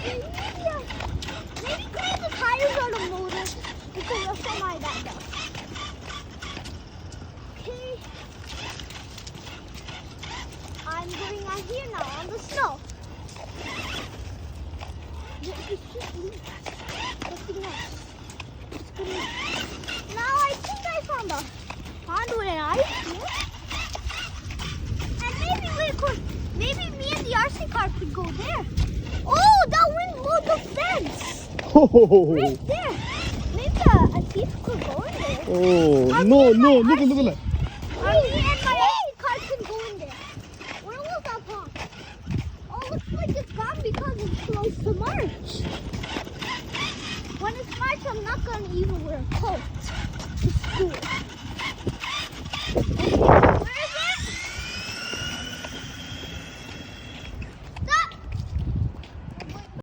Maybe the tires are the motor because the semi that does. Okay. I'm going out here now on the snow. It's just loose. Nothing else. Now I think I found a pond with an ice here. And maybe me and the RC car could go there. Oh, that wind blew the fence. Oh, Right there. Maybe a thief could go in there. oh, no, look. Or me and my RC car can go in there. Where was that pond? Oh, looks like it's gone because it's close to March. When it's March, I'm not going to even wear a coat to school.